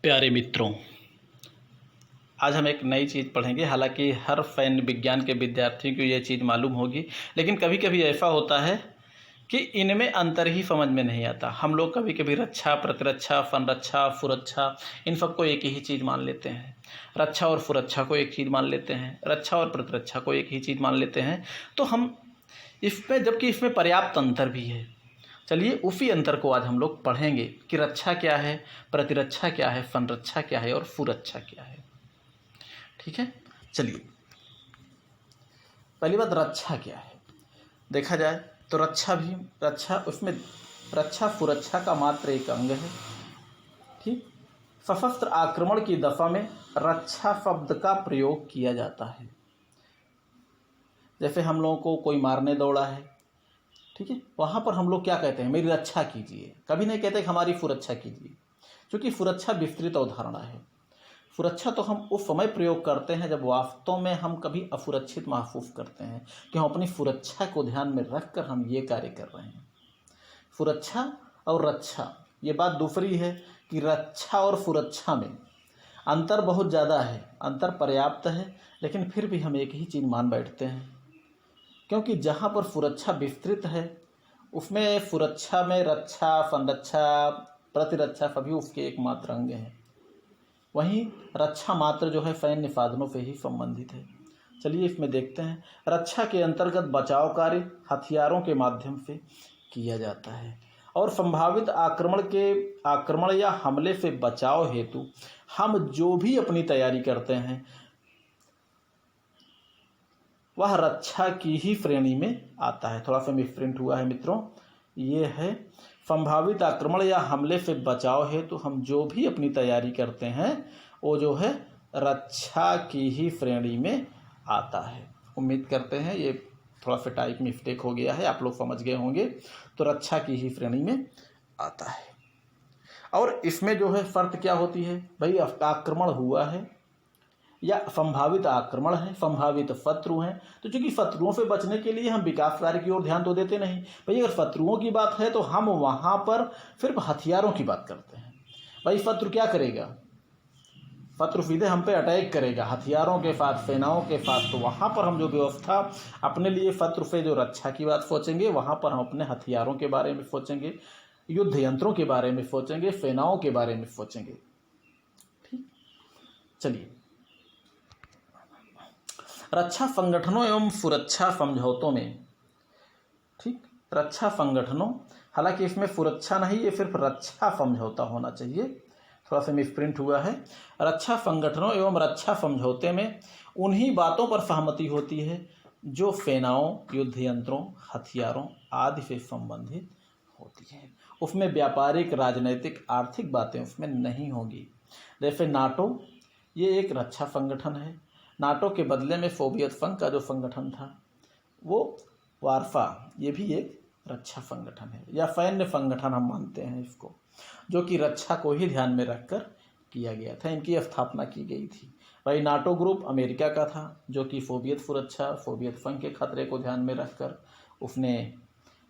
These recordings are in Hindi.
प्यारे मित्रों, आज हम एक नई चीज़ पढ़ेंगे। हालांकि हर फैन विज्ञान के विद्यार्थियों को ये चीज़ मालूम होगी, लेकिन कभी कभी ऐसा होता है कि इनमें अंतर ही समझ में नहीं आता। हम लोग कभी कभी रक्षा, प्रतिरक्षा, फनरक्षा, फुरक्षा इन सबको एक ही चीज़ मान लेते हैं। रक्षा और फुरक्षा को एक चीज़ मान लेते हैं, रक्षा और प्रतिरक्षा को एक ही चीज़ मान लेते हैं। तो हम इसमें, जबकि इसमें पर्याप्त अंतर भी है। चलिए उसी अंतर को आज हम लोग पढ़ेंगे कि रक्षा क्या है, प्रतिरक्षा क्या है, फनरक्षा क्या है और फुरक्षा क्या है। ठीक है, चलिए पहली बात, रक्षा क्या है। देखा जाए तो उसमें रक्षा फुरक्षा का मात्र एक अंग है। ठीक, सशस्त्र आक्रमण की दशा में रक्षा शब्द का प्रयोग किया जाता है। जैसे हम लोगों को कोई मारने दौड़ा है, ठीक है, वहाँ पर हम लोग क्या कहते हैं, मेरी रक्षा कीजिए। कभी नहीं कहते कि हमारी सुरक्षा कीजिए, क्योंकि सुरक्षा विस्तृत अवधारणा है। सुरक्षा तो हम उस समय प्रयोग करते हैं जब वास्तव में हम कभी असुरक्षित महसूस करते हैं कि हम अपनी सुरक्षा को ध्यान में रखकर हम ये कार्य कर रहे हैं। सुरक्षा और रक्षा, ये बात दूसरी है कि रक्षा और सुरक्षा में अंतर बहुत ज़्यादा है, अंतर पर्याप्त है, लेकिन फिर भी हम एक ही चीज़ मान बैठते हैं। क्योंकि जहाँ पर सुरक्षा विस्तृत है उसमें सुरक्षा में रक्षा, संरक्षा, प्रतिरक्षा सभी उसके एकमात्र अंग हैं। वहीं रक्षा मात्र जो है सैन्य साधनों से ही संबंधित है। चलिए इसमें देखते हैं। रक्षा के अंतर्गत बचाव कार्य हथियारों के माध्यम से किया जाता है और संभावित आक्रमण या हमले से बचाव हेतु हम जो भी अपनी तैयारी करते हैं वह रक्षा की ही श्रेणी में आता है। थोड़ा सा मिसप्रिंट हुआ है मित्रों, ये है संभावित आक्रमण या हमले से बचाव है तो हम जो भी अपनी तैयारी करते हैं वो जो है रक्षा की ही श्रेणी में आता है। उम्मीद करते हैं ये थोड़ा सा टाइप मिस्टेक हो गया है, आप लोग समझ गए होंगे। तो रक्षा की ही श्रेणी में आता है। और इसमें जो है शर्त क्या होती है, भाई आक्रमण हुआ है या संभावित आक्रमण है, संभावित शत्रु हैं, तो चूंकि शत्रुओं से बचने के लिए हम विकास कार्य की ओर ध्यान तो देते नहीं। भाई अगर शत्रुओं की बात है तो हम वहाँ पर सिर्फ हथियारों की बात करते हैं। भाई शत्रु क्या करेगा, शत्रु सीधे हम पे अटैक करेगा हथियारों के साथ, सेनाओं के साथ। तो वहाँ पर हम जो व्यवस्था अपने लिए शत्रु से जो रक्षा की बात सोचेंगे, वहाँ पर हम अपने हथियारों के बारे में सोचेंगे, युद्ध यंत्रों के बारे में सोचेंगे, सेनाओं के बारे में सोचेंगे। ठीक, चलिए रक्षा संगठनों एवं सुरक्षा समझौतों में, ठीक, रक्षा संगठनों, हालांकि इसमें सुरक्षा नहीं, ये सिर्फ रक्षा समझौता होना चाहिए, थोड़ा सा मिसप्रिंट हुआ है। रक्षा संगठनों एवं रक्षा समझौते में उन्हीं बातों पर सहमति होती है जो सेनाओं, युद्ध यंत्रों, हथियारों आदि से संबंधित होती है। उसमें व्यापारिक, राजनैतिक, आर्थिक बातें उसमें नहीं होंगी। जैसे नाटो, ये एक रक्षा संगठन है। नाटो के बदले में सोवियत संघ का जो संगठन था वो वार्सा, ये भी एक रक्षा संगठन है या सैन्य संगठन हम मानते हैं इसको, जो कि रक्षा को ही ध्यान में रखकर किया गया था, इनकी स्थापना की गई थी। भाई नाटो ग्रुप अमेरिका का था, जो कि सोवियत सुरक्षा, सोवियत संघ के खतरे को ध्यान में रखकर उसने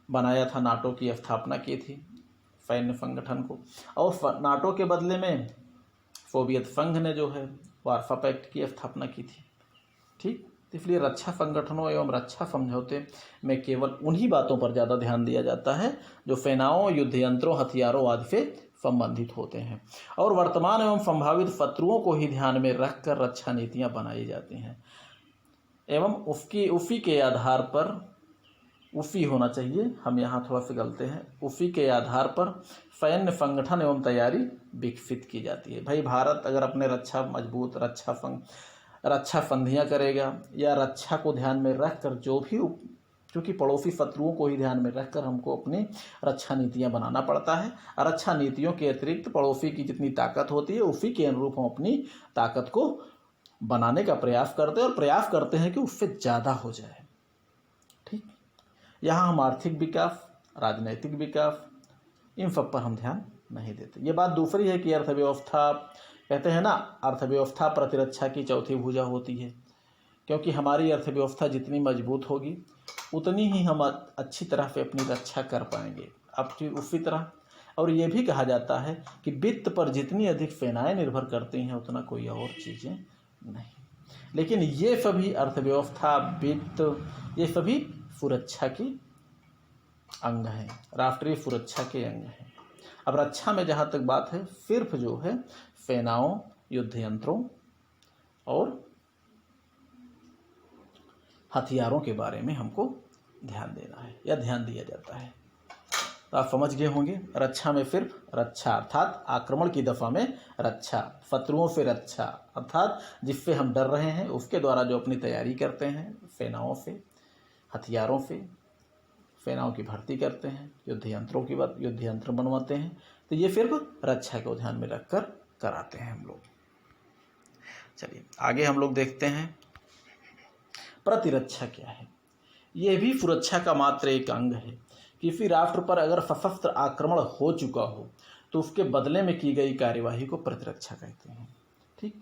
बनाया था, नाटो की स्थापना की थी सैन्य संगठन को। और नाटो के बदले में सोवियत संघ ने जो है वार्सा पैक्ट की स्थापना की थी। ठीक, इसलिए रक्षा संगठनों एवं रक्षा समझौते में केवल उन्हीं बातों पर ज़्यादा ध्यान दिया जाता है जो सेनाओं, युद्ध यंत्रों, हथियारों आदि से संबंधित होते हैं और वर्तमान एवं संभावित शत्रुओं को ही ध्यान में रखकर रक्षा नीतियाँ बनाई जाती हैं एवं उसी के आधार पर, उसी होना चाहिए, हम यहाँ थोड़ा सा गलते हैं, उसी के आधार पर सैन्य संगठन एवं तैयारी विकसित की जाती है। भाई भारत अगर अपने मजबूत रक्षा संधियाँ करेगा या रक्षा को ध्यान में रखकर जो भी, क्योंकि पड़ोसी शत्रुओं को ही ध्यान में रखकर हमको अपनी रक्षा नीतियाँ बनाना पड़ता है। रक्षा नीतियों के अतिरिक्त पड़ोसी की जितनी ताकत होती है उसी के अनुरूप हम अपनी ताकत को बनाने का प्रयास करते हैं और प्रयास करते हैं कि उससे ज़्यादा हो जाए। ठीक, यहाँ हम आर्थिक विकास, राजनैतिक विकास, इन सब पर हम ध्यान नहीं देते। ये बात दूसरी है कि अर्थव्यवस्था, कहते हैं ना, अर्थव्यवस्था प्रतिरक्षा की चौथी भुजा होती है, क्योंकि हमारी अर्थव्यवस्था जितनी मजबूत होगी उतनी ही हम अच्छी तरह से अपनी रक्षा कर पाएंगे। अब उसी तरह और ये भी कहा जाता है कि वित्त पर जितनी अधिक सेनाएं निर्भर करती हैं उतना कोई और चीज़ें नहीं। लेकिन ये सभी अर्थव्यवस्था, वित्त, ये सभी सुरक्षा की अंग हैं, राष्ट्रीय सुरक्षा के अंग हैं। अब रक्षा में जहाँ तक बात है, सिर्फ जो है सेनाओं, युद्ध यंत्रों और हथियारों के बारे में हमको ध्यान देना है या ध्यान दिया जाता है। तो आप समझ गए होंगे, रक्षा में सिर्फ रक्षा अर्थात आक्रमण की दफा में रक्षा, शत्रुओं से रक्षा अर्थात जिससे हम डर रहे हैं उसके द्वारा जो अपनी तैयारी करते हैं, सेनाओं से, हथियारों से, सेनाओं की भर्ती करते हैं, युद्ध यंत्रों की बात, युद्ध यंत्र बनवाते हैं, तो ये सिर्फ रक्षा को ध्यान में रखकर कराते हैं हम लोग। चलिए आगे हम लोग देखते हैं प्रतिरक्षा क्या है। यह भी सुरक्षा का मात्र एक अंग है। किसी राष्ट्र पर अगर सशस्त्र आक्रमण हो चुका हो तो उसके बदले में की गई कार्यवाही को प्रतिरक्षा कहते हैं। ठीक,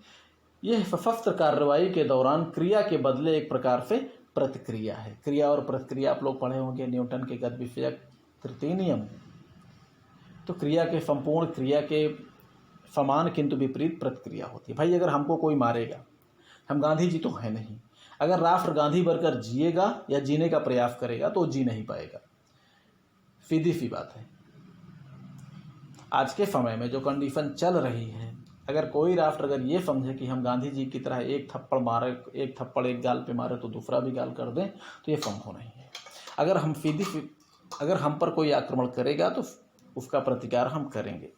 यह सशस्त्र कार्रवाई के दौरान क्रिया के बदले एक प्रकार से प्रतिक्रिया है। क्रिया और प्रतिक्रिया आप लोग पढ़े होंगे न्यूटन के गति विषयक तृतीय नियम। तो क्रिया के संपूर्ण क्रिया के समान किंतु विपरीत प्रतिक्रिया होती है। भाई अगर हमको कोई मारेगा, हम गांधी जी तो है नहीं, अगर राष्ट्र गांधी बनकर जिएगा या जीने का प्रयास करेगा तो जी नहीं पाएगा, सीधी सी बात है। आज के समय में जो कंडीशन चल रही है, अगर कोई राष्ट्र अगर ये समझे कि हम गांधी जी की तरह एक थप्पड़ मारे, एक थप्पड़ एक गाल पे मारे तो दूसरा भी गाल कर दें, तो ये संभव नहीं है। अगर हम पर कोई आक्रमण करेगा तो उसका प्रतिकार हम करेंगे,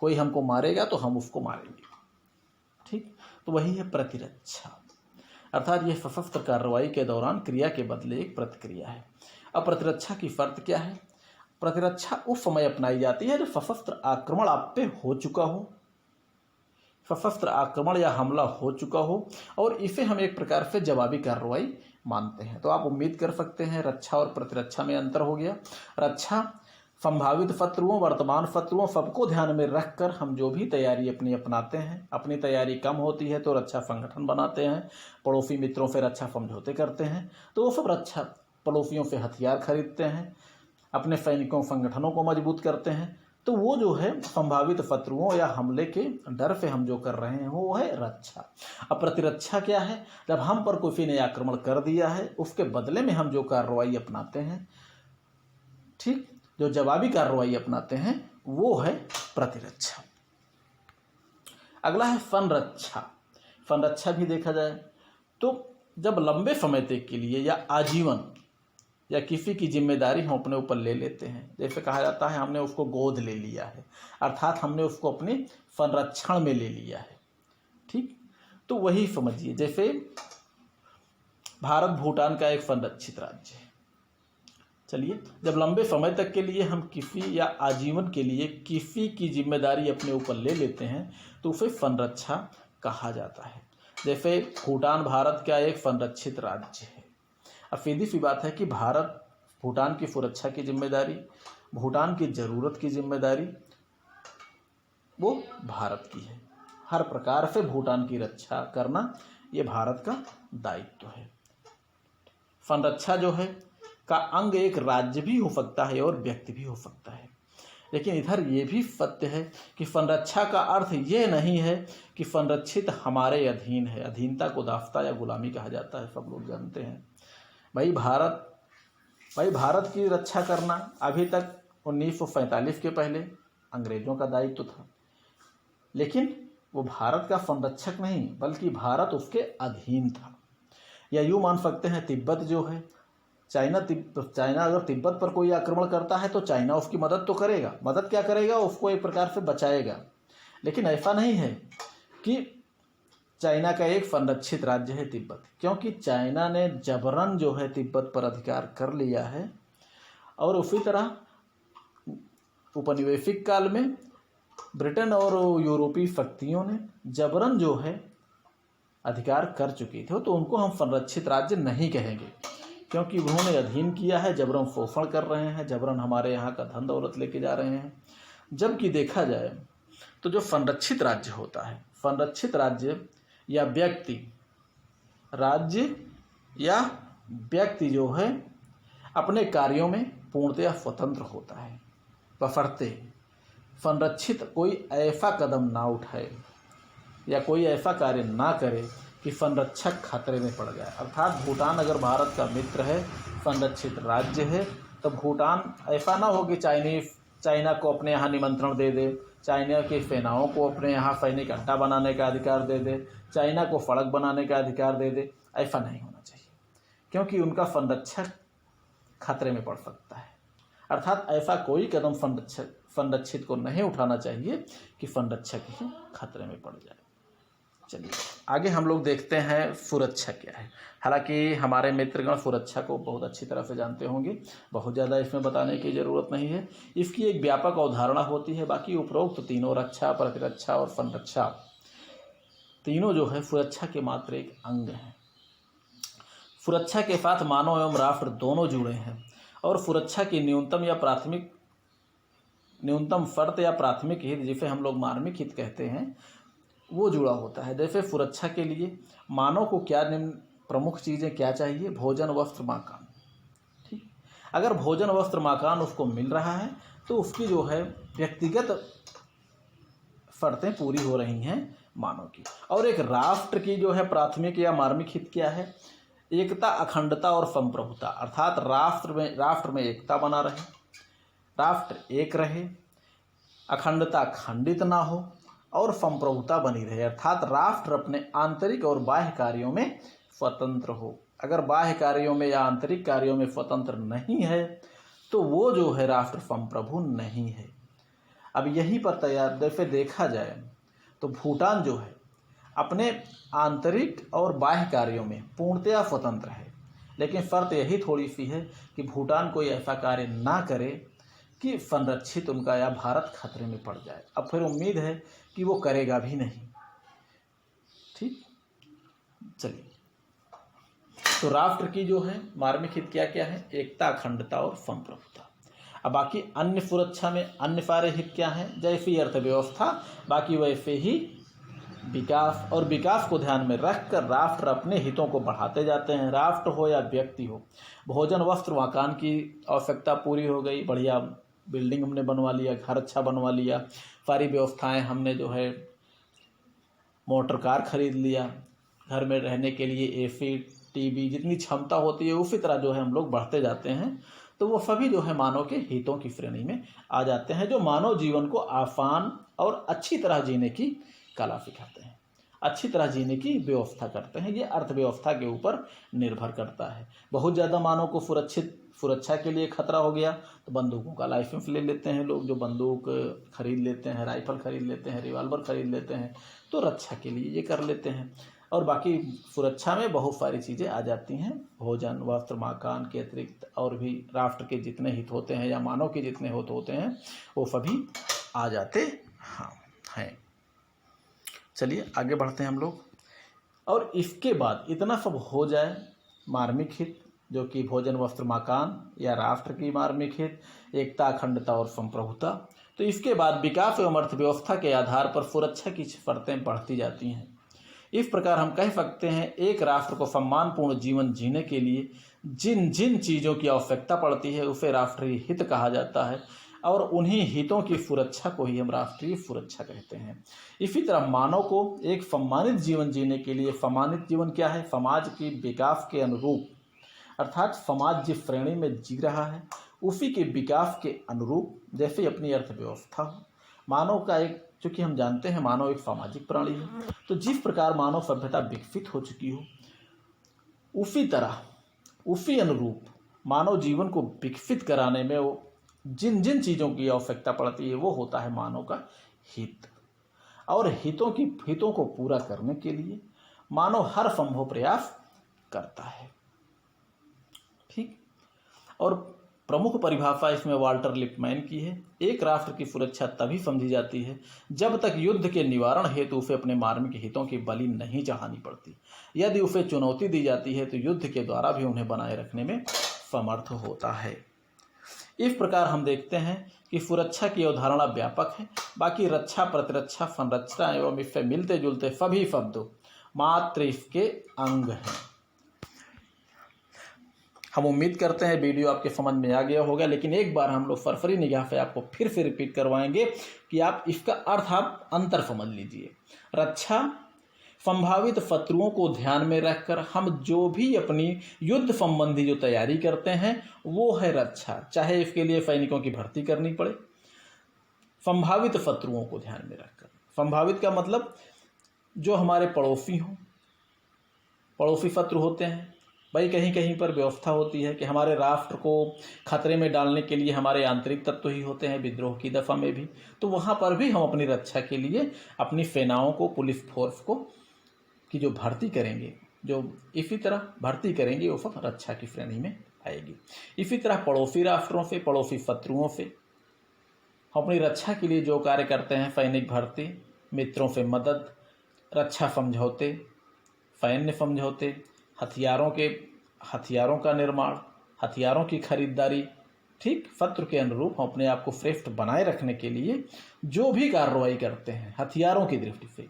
कोई हमको मारेगा तो हम उसको मारेंगे। ठीक, तो वही है प्रतिरक्षा, अर्थात यह सशस्त्र कार्रवाई के दौरान क्रिया के बदले एक प्रतिक्रिया है। अब प्रतिरक्षा की शर्त क्या है? प्रतिरक्षा उस समय अपनाई जाती है जब सशस्त्र आक्रमण आप पे हो चुका हो, सशस्त्र आक्रमण या हमला हो चुका हो और इसे हम एक प्रकार से जवाबी कार्रवाई मानते हैं। तो आप उम्मीद कर सकते हैं रक्षा और प्रतिरक्षा में अंतर हो गया। रक्षा संभावित शत्रुओं, वर्तमान शत्रुओं सबको ध्यान में रखकर हम जो भी तैयारी अपनी अपनाते हैं, अपनी तैयारी कम होती है तो रक्षा संगठन बनाते हैं, पड़ोसी मित्रों से रक्षा समझौते करते हैं, तो वो सब रक्षा पड़ोसियों से हथियार खरीदते हैं, अपने सैनिकों संगठनों को मजबूत करते हैं। तो वो जो है संभावित शत्रुओं या हमले के डर से हम जो कर रहे हैं वो है रक्षा। अब प्रतिरक्षा क्या है? जब हम पर किसी ने आक्रमण कर दिया है उसके बदले में हम जो कार्रवाई अपनाते हैं, ठीक, जो जवाबी कार्रवाई अपनाते हैं वो है प्रतिरक्षा। अगला है संरक्षा। संरक्षा भी देखा जाए तो जब लंबे समय तक के लिए या आजीवन या किसी की जिम्मेदारी हम अपने ऊपर ले लेते हैं, जैसे कहा जाता है हमने उसको गोद ले लिया है, अर्थात हमने उसको अपने संरक्षण में ले लिया है। ठीक, तो वही समझिए जैसे भारत भूटान का एक संरक्षित राज्य है। चलिए, जब लंबे समय तक के लिए हम किसी या आजीवन के लिए किसी की जिम्मेदारी अपने ऊपर ले लेते हैं तो उसे संरक्षा कहा जाता है। जैसे भूटान भारत का एक संरक्षित राज्य है। अब सीधी सी बात है कि भारत भूटान की सुरक्षा की जिम्मेदारी, भूटान की ज़रूरत की जिम्मेदारी वो भारत की है। हर प्रकार से भूटान की रक्षा करना ये भारत का दायित्व है। संरक्षा जो है का अंग एक राज्य भी हो सकता है और व्यक्ति भी हो सकता है। लेकिन इधर ये भी सत्य है कि संरक्षा का अर्थ ये नहीं है कि संरक्षित हमारे अधीन है। अधीनता को दास्ता या गुलामी कहा जाता है, सब लोग जानते हैं। भाई भारत की रक्षा करना अभी तक 1947 के पहले अंग्रेजों का दायित्व था, लेकिन वो भारत का संरक्षक नहीं बल्कि भारत उसके अधीन था। या यूँ मान सकते हैं तिब्बत जो है, चाइना अगर तिब्बत पर कोई आक्रमण करता है तो चाइना उसकी मदद तो करेगा। मदद क्या करेगा? उसको एक प्रकार से बचाएगा। लेकिन ऐसा नहीं है कि चाइना का एक संरक्षित राज्य है तिब्बत, क्योंकि चाइना ने जबरन जो है तिब्बत पर अधिकार कर लिया है। और उसी तरह उपनिवेशिक काल में ब्रिटेन और यूरोपीय शक्तियों ने जबरन जो है अधिकार कर चुकी थे, तो उनको हम संरक्षित राज्य नहीं कहेंगे, क्योंकि उन्होंने अधीन किया है, जबरन शोषण कर रहे हैं, जबरन हमारे यहाँ का धन दौलत लेके जा रहे हैं। जबकि देखा जाए तो जो संरक्षित राज्य होता है, संरक्षित राज्य या व्यक्ति जो है अपने कार्यों में पूर्णतया स्वतंत्र होता है, बशर्ते संरक्षित कोई ऐसा कदम ना उठाए या कोई ऐसा कार्य ना करे कि संरक्षक खतरे में पड़ जाए। अर्थात भूटान अगर भारत का मित्र है, संरक्षित राज्य है, तो भूटान ऐसा ना हो कि चाइना को अपने यहाँ निमंत्रण दे दे, चाइना की सेनाओं को अपने यहाँ सैनिक अड्डा बनाने का अधिकार दे दे, चाइना को सड़क बनाने का अधिकार दे दे। ऐसा नहीं होना चाहिए, क्योंकि उनका संरक्षक खतरे में पड़ सकता है। अर्थात ऐसा कोई कदम संरक्षित को नहीं उठाना चाहिए कि संरक्षक ही खतरे में पड़ जाए। चलिए आगे हम लोग देखते हैं सुरक्षा क्या है। हालांकि हमारे मित्रगण सुरक्षा को बहुत अच्छी तरह से जानते होंगे, बहुत ज़्यादा इसमें बताने की ज़रूरत नहीं है। इसकी एक व्यापक अवधारणा होती है। बाकी उपरोक्त तीनों रक्षा, प्रतिरक्षा और संरक्षा तीनों जो है सुरक्षा के मात्र एक अंग हैं। सुरक्षा के साथ मानव एवं राष्ट्र दोनों जुड़े हैं और सुरक्षा की न्यूनतम शर्त या प्राथमिक हित, जिसे हम लोग मार्मिक हित कहते हैं, वो जुड़ा होता है। जैसे सुरक्षा के लिए मानव को क्या प्रमुख चीज़ें क्या चाहिए? भोजन, वस्त्र, मकान। ठीक, अगर भोजन, वस्त्र, मकान उसको मिल रहा है तो उसकी जो है व्यक्तिगत शर्तें पूरी हो रही हैं मानव की। और एक राष्ट्र की जो है प्राथमिक या मार्मिक हित क्या है? एकता, अखंडता और संप्रभुता। अर्थात राष्ट्र में एकता बना रहे, राष्ट्र एक रहे, अखंडता खंडित ना हो और संप्रभुता बनी रहे। अर्थात राष्ट्र अपने आंतरिक और बाह्य कार्यों में स्वतंत्र हो। अगर बाह्य कार्यों में या आंतरिक कार्यों में स्वतंत्र नहीं है तो वो जो है राष्ट्र संप्रभु नहीं है। अब यहीं पर जैसे देखा जाए तो भूटान जो है अपने आंतरिक और बाह्य कार्यों में पूर्णतया स्वतंत्र है, लेकिन शर्त यही थोड़ी सी है कि भूटान कोई ऐसा कार्य ना करे कि संरक्षित उनका या भारत खतरे में पड़ जाए। अब फिर उम्मीद है कि वो करेगा भी नहीं। ठीक, चलिए, तो राष्ट्र की जो है मार्मिक हित क्या क्या है? एकता, अखंडता और संप्रभुता। अब बाकी अन्य सुरक्षा में अन्य सारे हित क्या हैं? जैसी अर्थव्यवस्था, बाकी वैसे ही विकास। और विकास को ध्यान में रखकर राष्ट्र अपने हितों को बढ़ाते जाते हैं, राष्ट्र हो या व्यक्ति हो। भोजन, वस्त्र, मकान की आवश्यकता पूरी हो गई, बढ़िया बिल्डिंग हमने बनवा लिया, घर अच्छा बनवा लिया, सारी व्यवस्थाएं हमने जो है मोटर कार खरीद लिया, घर में रहने के लिए एसी, टीवी, जितनी क्षमता होती है उसी तरह जो है हम लोग बढ़ते जाते हैं। तो वो सभी जो है मानव के हितों की श्रेणी में आ जाते हैं, जो मानव जीवन को आसान और अच्छी तरह जीने की कला सिखाते हैं, अच्छी तरह जीने की व्यवस्था करते हैं। ये अर्थव्यवस्था के ऊपर निर्भर करता है। बहुत ज़्यादा मानव को सुरक्षा के लिए खतरा हो गया तो बंदूकों का लाइसेंस ले लेते हैं लोग, जो बंदूक खरीद लेते हैं, राइफल खरीद लेते हैं, रिवॉल्वर खरीद लेते हैं, तो रक्षा के लिए ये कर लेते हैं। और बाकी सुरक्षा में बहुत सारी चीज़ें आ जाती हैं, भोजन, वस्त्र, मकान के अतिरिक्त और भी राष्ट्र के जितने हित होते हैं या मानव के जितने हित होते हैं वो सभी आ जाते हैं। चलिए आगे बढ़ते हैं हम लोग। और इसके बाद इतना सब हो जाए, मार्मिक हित जो कि भोजन, वस्त्र, मकान या राष्ट्र की मार्मिक हित, एकता, अखंडता और संप्रभुता, तो इसके बाद विकास एवं अर्थव्यवस्था के आधार पर सुरक्षा की शर्तें बढ़ती जाती हैं। इस प्रकार हम कह सकते हैं एक राष्ट्र को सम्मानपूर्ण जीवन जीने के लिए जिन जिन चीज़ों की आवश्यकता पड़ती है उसे राष्ट्रीय हित कहा जाता है और उन्हीं हितों की सुरक्षा को ही हम राष्ट्रीय सुरक्षा कहते हैं। इसी तरह मानव को एक सम्मानित जीवन जीने के लिए, सम्मानित जीवन क्या है? समाज की विकास के अनुरूप, अर्थात समाज जिस श्रेणी में जी रहा है उसी के विकास के अनुरूप, जैसे अपनी अर्थव्यवस्था हो, मानव का एक, चूँकि हम जानते हैं मानव एक सामाजिक प्राणी है, तो जिस प्रकार मानव सभ्यता विकसित हो चुकी हो उसी तरह, उसी अनुरूप मानव जीवन को विकसित कराने में वो जिन जिन चीज़ों की आवश्यकता पड़ती है वो होता है मानव का हित। और हितों को पूरा करने के लिए मानव हर संभव प्रयास करता है। ठीक, और प्रमुख परिभाषा इसमें वाल्टर लिपमैन की है। एक राष्ट्र की सुरक्षा तभी समझी जाती है जब तक युद्ध के निवारण हेतु उसे अपने मार्मिक हितों की बलि नहीं चढ़ानी पड़ती। यदि उसे चुनौती दी जाती है तो युद्ध के द्वारा भी उन्हें बनाए रखने में समर्थ होता है। इस प्रकार हम देखते हैं कि सुरक्षा की अवधारणा व्यापक है। बाकी रक्षा, प्रतिरक्षा, संरचना एवं इससे मिलते जुलते सभी शब्द मात्र इसके अंग हैं। हम उम्मीद करते हैं वीडियो आपके समझ में आ गया होगा, लेकिन एक बार हम लोग सरसरी निगाह से आपको फिर से रिपीट करवाएंगे कि आप इसका अर्थ आप अंतर समझ लीजिए। रक्षा, संभावित शत्रुओं को ध्यान में रखकर हम जो भी अपनी युद्ध संबंधी जो तैयारी करते हैं वो है रक्षा, चाहे इसके लिए सैनिकों की भर्ती करनी पड़े। संभावित शत्रुओं को ध्यान में रखकर, संभावित का मतलब जो हमारे पड़ोसी हों, पड़ोसी शत्रु होते हैं भाई। कहीं कहीं पर व्यवस्था होती है कि हमारे राष्ट्र को खतरे में डालने के लिए हमारे आंतरिक तत्व ही होते हैं, विद्रोह की दफा में भी, तो वहाँ पर भी हम अपनी रक्षा के लिए अपनी सेनाओं को, पुलिस फोर्स को की जो भर्ती करेंगे, जो इसी तरह भर्ती करेंगे वो सब रक्षा की श्रेणी में आएगी। इसी तरह पड़ोसी राष्ट्रों से, पड़ोसी शत्रुओं से हम अपनी रक्षा के लिए जो कार्य करते हैं, सैनिक भर्ती, मित्रों से मदद, रक्षा समझौते, सैन्य समझौते, हथियारों का निर्माण, हथियारों की खरीदारी, ठीक शत्रु के अनुरूप हम अपने आप को श्रेष्ठ बनाए रखने के लिए जो भी कार्रवाई करते हैं हथियारों की दृष्टि से,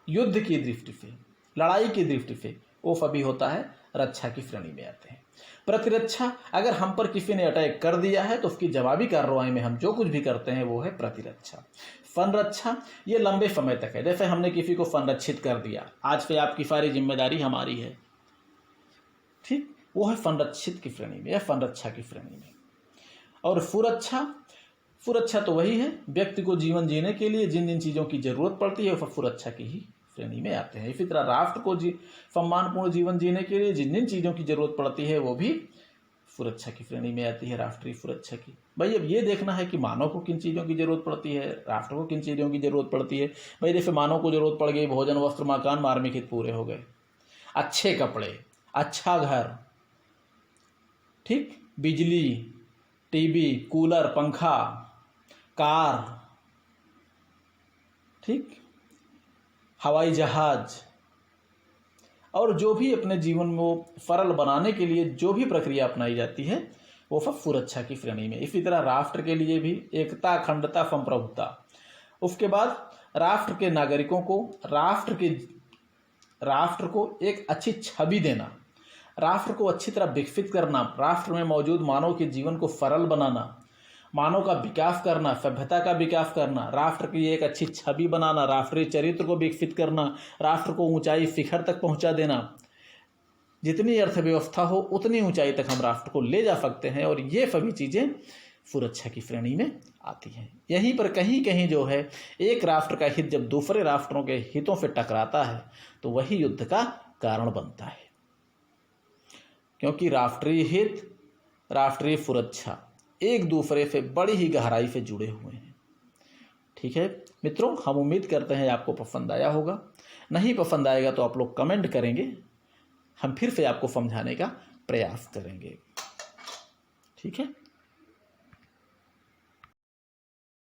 युद्ध की दृष्टि से, लड़ाई की दृष्टि से, वो सभी होता है रक्षा की श्रेणी में आते हैं। प्रतिरक्षा, अगर हम पर किसी ने अटैक कर दिया है तो उसकी जवाबी कार्रवाई में हम जो कुछ भी करते हैं वो है प्रतिरक्षा। संरक्षा, ये लंबे समय तक है, जैसे हमने किसी को संरक्षित कर दिया, आज से आपकी सारी जिम्मेदारी हमारी है, ठीक, वो है संरक्षित की श्रेणी में या संरक्षा की श्रेणी में। और सुरक्षा, सुरक्षा तो वही है, व्यक्ति को जीवन जीने के लिए जिन जिन चीज़ों की जरूरत पड़ती है वो सुरक्षा की ही श्रेणी में आते हैं। इसी तरह राष्ट्र को सम्मानपूर्ण जीवन जीने के लिए जिन जिन चीज़ों की जरूरत पड़ती है वो भी सुरक्षा की श्रेणी में आती है, राष्ट्रीय सुरक्षा की। भाई अब ये देखना है कि मानव को किन चीज़ों की जरूरत पड़ती है, राष्ट्र को किन चीज़ों की जरूरत पड़ती है। भाई जैसे मानव को जरूरत पड़ गई, भोजन वस्त्र मकान मार्मिक हित पूरे हो गए, अच्छे कपड़े, अच्छा घर, ठीक, बिजली, टीवी, कूलर, पंखा, कार, ठीक, हवाई जहाज, और जो भी अपने जीवन में सरल बनाने के लिए जो भी प्रक्रिया अपनाई जाती है वो सब सुरक्षा की श्रेणी में। इसी तरह राष्ट्र के लिए भी एकता, अखंडता, संप्रभुता। उसके बाद राष्ट्र के नागरिकों को, राष्ट्र को एक अच्छी छवि देना, राष्ट्र को अच्छी तरह विकसित करना, राष्ट्र में मौजूद मानव के जीवन को सरल बनाना, मानव का विकास करना, सभ्यता का विकास करना, राष्ट्र की एक अच्छी छवि बनाना, राष्ट्रीय चरित्र को विकसित करना, राष्ट्र को ऊंचाई शिखर तक पहुंचा देना। जितनी अर्थव्यवस्था हो उतनी ऊंचाई तक हम राष्ट्र को ले जा सकते हैं, और ये सभी चीज़ें सुरक्षा की श्रेणी में आती हैं। यहीं पर कहीं कहीं जो है एक राष्ट्र का हित जब दूसरे राष्ट्रों के हितों से टकराता है तो वही युद्ध का कारण बनता है, क्योंकि राष्ट्रीय हित, राष्ट्रीय सुरक्षा एक दूसरे से बड़ी ही गहराई से जुड़े हुए हैं। ठीक है मित्रों, हम उम्मीद करते हैं आपको पसंद आया होगा। नहीं पसंद आएगा तो आप लोग कमेंट करेंगे, हम फिर से आपको समझाने का प्रयास करेंगे। ठीक है।